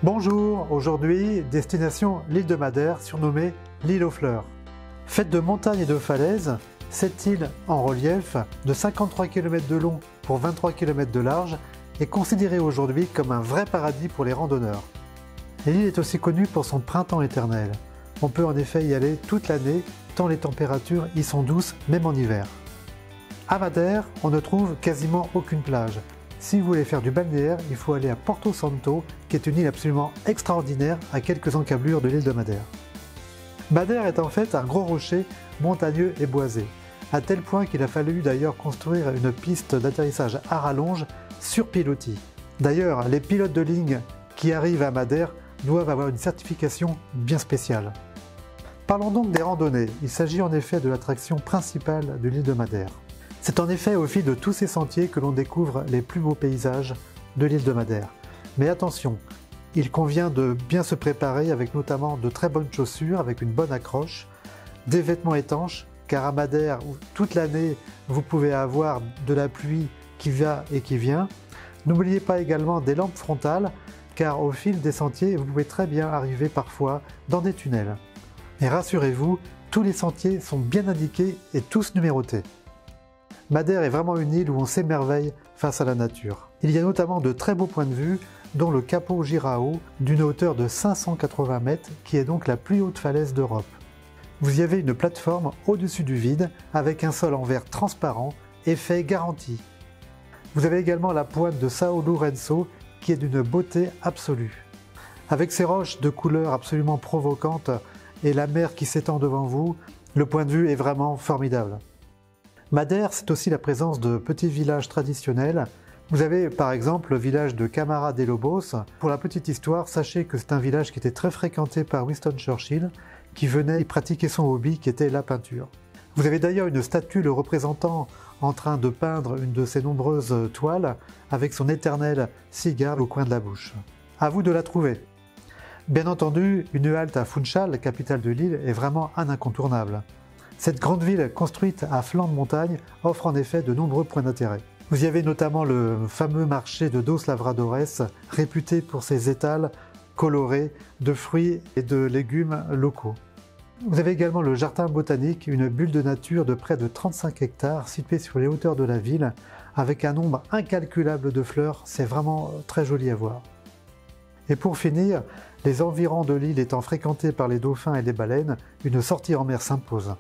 Bonjour, aujourd'hui, destination l'île de Madère, surnommée l'île aux fleurs. Faite de montagnes et de falaises, cette île en relief, de 53 km de long pour 23 km de large, est considérée aujourd'hui comme un vrai paradis pour les randonneurs. L'île est aussi connue pour son printemps éternel. On peut en effet y aller toute l'année, tant les températures y sont douces, même en hiver. À Madère, on ne trouve quasiment aucune plage. Si vous voulez faire du balnéaire, il faut aller à Porto Santo, qui est une île absolument extraordinaire à quelques encablures de l'île de Madère. Madère est en fait un gros rocher montagneux et boisé, à tel point qu'il a fallu d'ailleurs construire une piste d'atterrissage à rallonge sur pilotis. D'ailleurs, les pilotes de ligne qui arrivent à Madère doivent avoir une certification bien spéciale. Parlons donc des randonnées. Il s'agit en effet de l'attraction principale de l'île de Madère. C'est en effet au fil de tous ces sentiers que l'on découvre les plus beaux paysages de l'île de Madère. Mais attention, il convient de bien se préparer avec notamment de très bonnes chaussures, avec une bonne accroche, des vêtements étanches, car à Madère, toute l'année, vous pouvez avoir de la pluie qui va et qui vient. N'oubliez pas également des lampes frontales, car au fil des sentiers, vous pouvez très bien arriver parfois dans des tunnels. Mais rassurez-vous, tous les sentiers sont bien indiqués et tous numérotés. Madère est vraiment une île où on s'émerveille face à la nature. Il y a notamment de très beaux points de vue, dont le Capo Girao, d'une hauteur de 580 mètres, qui est donc la plus haute falaise d'Europe. Vous y avez une plateforme au-dessus du vide, avec un sol en verre transparent, effet garanti. Vous avez également la pointe de Sao Lourenço, qui est d'une beauté absolue. Avec ses roches de couleurs absolument provocantes et la mer qui s'étend devant vous, le point de vue est vraiment formidable. Madère, c'est aussi la présence de petits villages traditionnels. Vous avez par exemple le village de Camara de Lobos. Pour la petite histoire, sachez que c'est un village qui était très fréquenté par Winston Churchill, qui venait y pratiquer son hobby qui était la peinture. Vous avez d'ailleurs une statue le représentant en train de peindre une de ses nombreuses toiles avec son éternel cigare au coin de la bouche. À vous de la trouver. Bien entendu, une halte à Funchal, capitale de l'île, est vraiment un incontournable. Cette grande ville construite à flanc de montagne offre en effet de nombreux points d'intérêt. Vous y avez notamment le fameux marché de Dos Lavradores, réputé pour ses étals colorés de fruits et de légumes locaux. Vous avez également le jardin botanique, une bulle de nature de près de 35 hectares située sur les hauteurs de la ville, avec un nombre incalculable de fleurs, c'est vraiment très joli à voir. Et pour finir, les environs de l'île étant fréquentés par les dauphins et les baleines, une sortie en mer s'impose.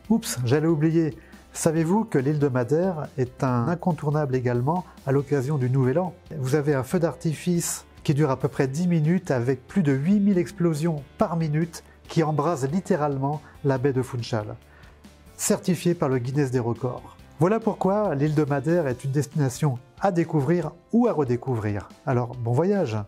Oups, j'allais oublier, savez-vous que l'île de Madère est un incontournable également à l'occasion du Nouvel An? Vous avez un feu d'artifice qui dure à peu près 10 minutes avec plus de 8000 explosions par minute qui embrasent littéralement la baie de Funchal, certifié par le Guinness des records. Voilà pourquoi l'île de Madère est une destination à découvrir ou à redécouvrir. Alors bon voyage!